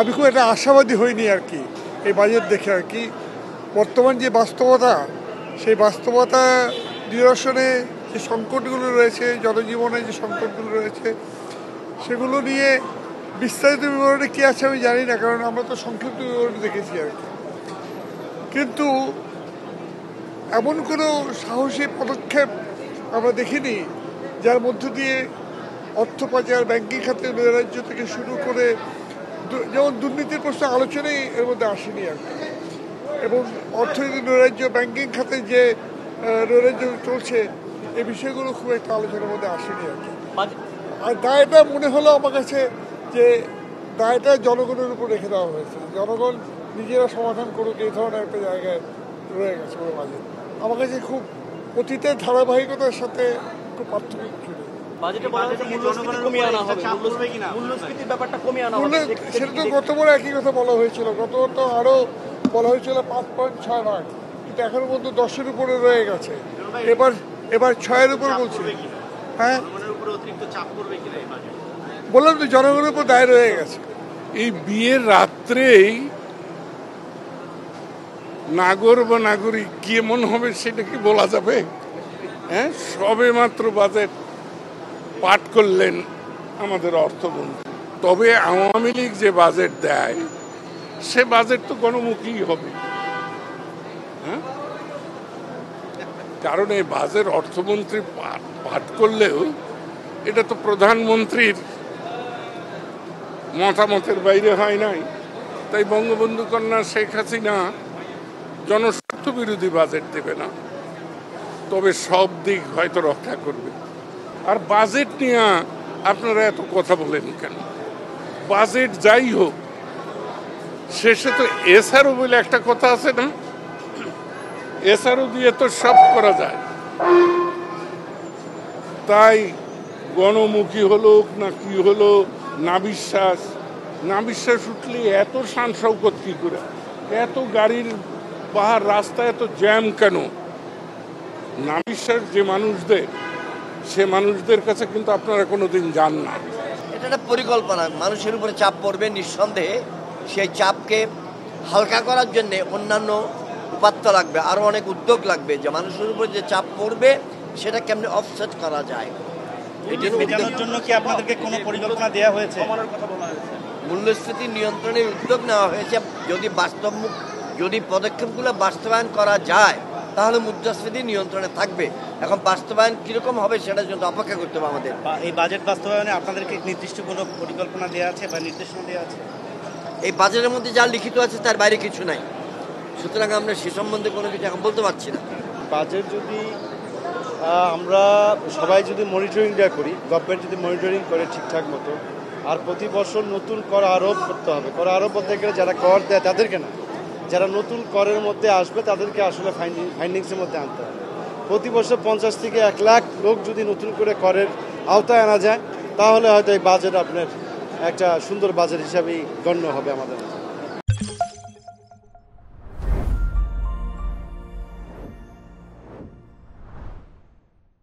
আমি খুব একটা আশাবাদী হইনি আর কি এই বাজেট দেখে আর কি। বর্তমান যে বাস্তবতা, সেই বাস্তবতা নিরসনে যে সংকটগুলো রয়েছে, জনজীবনে যে সংকটগুলো রয়েছে, সেগুলো নিয়ে বিস্তারিত বিবরণে কী আছে আমি জানি না, কারণ আমরা তো সংক্ষিপ্ত বিবরণ দেখেছি আর কি। কিন্তু এমন কোনো সাহসী পদক্ষেপ আমরা দেখিনি যার মধ্য দিয়ে অর্থ পাচার, ব্যাংকিং খাতে নৈরাজ্য থেকে শুরু করে যেমন দুর্নীতির প্রশ্ন আলোচনাই এর মধ্যে আসেনি আর কি। এবং অর্থনৈতিক নৈরাজ্য, ব্যাংকিং খাতে যে নৈরাজ্য চলছে, এই বিষয়গুলো খুব একটা আলোচনার মধ্যে আসেনি আর কি। আর দায়টা মনে হলো আমার কাছে যে দায়টা জনগণের উপর রেখে দেওয়া হয়েছে, জনগণ নিজেরা সমাধান করুক, এই ধরনের একটা জায়গায় রয়ে গেছে ওর মাঝে। আমার কাছে খুব অতীতের ধারাবাহিকতার সাথে খুব পার্থক্য ছিল। সেটা তো গতবার একই কথা বলা হয়েছিল, গতবার তো আরো বলা হয়েছিল 5.6 ভাগ, কিন্তু এখনো পর্যন্ত 10-এর উপরে রয়ে গেছে। এবার 6-এর উপর বলছি। হ্যাঁ, বললাম তো জনগণের উপর দায় রয়ে গেছে। এই বিয়ের রাত্রেই নাগর বা নাগরিক কি এমন হবে সেটা কি বলা যাবে? হ্যাঁ, সবে মাত্র বাজেট পাঠ করলেন আমাদের অর্থমন্ত্রী। তবে আওয়ামী লীগ যে বাজেট দেয় সে বাজেট তো গণমুখী হবে। হ্যাঁ, কারণ এই বাজেট অর্থমন্ত্রী পাঠ করলেও এটা তো প্রধানমন্ত্রীর মতামতের বাইরে হয় নাই। তাই বঙ্গবন্ধু কন্যা শেখ হাসিনা জনস্বার্থ বিরোধী বাজেট দেবে না, তবে সব দিক হয়তো রক্ষা করবে। আর বাজেট নিয়ে আপনারা এত কথা বলেন কেন? বাজেট যাই হোক, শেষে তো এসআরও বলে একটা কথা আছে না, এসআরও দিয়ে তো সব করা যায়। তাই গণমুখী হলো না কি হলো, না বিশ্বাস উঠলে এত শান শৌকত কি করে, এত গাড়ির বাহার রাস্তায় এত জ্যাম কেন? না বিশ্বাস যে মানুষদের, সে মানুষদের কাছে কিন্তু আপনারা কোনোদিন যান না। এটা একটা পরিকল্পনা, মানুষের উপরে চাপ পড়বে নিঃসন্দেহে। সেই চাপকে হালকা করার জন্য অন্যান্য উপাত্ত লাগবে, আরও অনেক উদ্যোগ লাগবে, যে মানুষের উপরে যে চাপ পড়বে সেটা কেমনে অফসেট করা যায়। এটার জন্য কি আপনাদেরকে কোনো পরিকল্পনা দেওয়া হয়েছে? মূল্যস্ফীতি নিয়ন্ত্রণের উদ্যোগ নেওয়া হয়েছে। যদি পদক্ষেপগুলো বাস্তবায়ন করা যায় তাহলে মুদ্রাস্ফীতি নিয়ন্ত্রণে থাকবে। এখন বাস্তবায়ন কীরকম হবে সেটার জন্য অপেক্ষা করতে হবে আমাদের। এই বাজেট বাস্তবায়নে আপনাদেরকে নির্দিষ্ট কোনো পরিকল্পনা দেওয়া আছে বা নির্দেশনা দেওয়া আছে? এই বাজেটের মধ্যে যা লিখিত আছে তার বাইরে কিছু নাই, সুতরাং আমরা সে সম্বন্ধে কোনো কিছু এখন বলতে পারছি না। বাজেট যদি আমরা সবাই যদি মনিটরিংটা করি, গভর্নমেন্ট যদি মনিটরিং করে ঠিকঠাক মতো, আর প্রতি বছর নতুন কর আরোপ করতে হবে। কর আরোপ বলতে গেলে যারা কর দেয় তাদেরকে না, যারা নতুন করের মধ্যে আসবে তাদেরকে আসলে ফাইন্ডিংসের মধ্যে আনতে হবে। প্রতি বছর 50 থেকে 1 লাখ লোক যদি নতুন করে করের আওতায় আনা যায় তাহলে হয়তো এই বাজেট আপনার একটা সুন্দর বাজেট হিসাবেই গণ্য হবে আমাদের।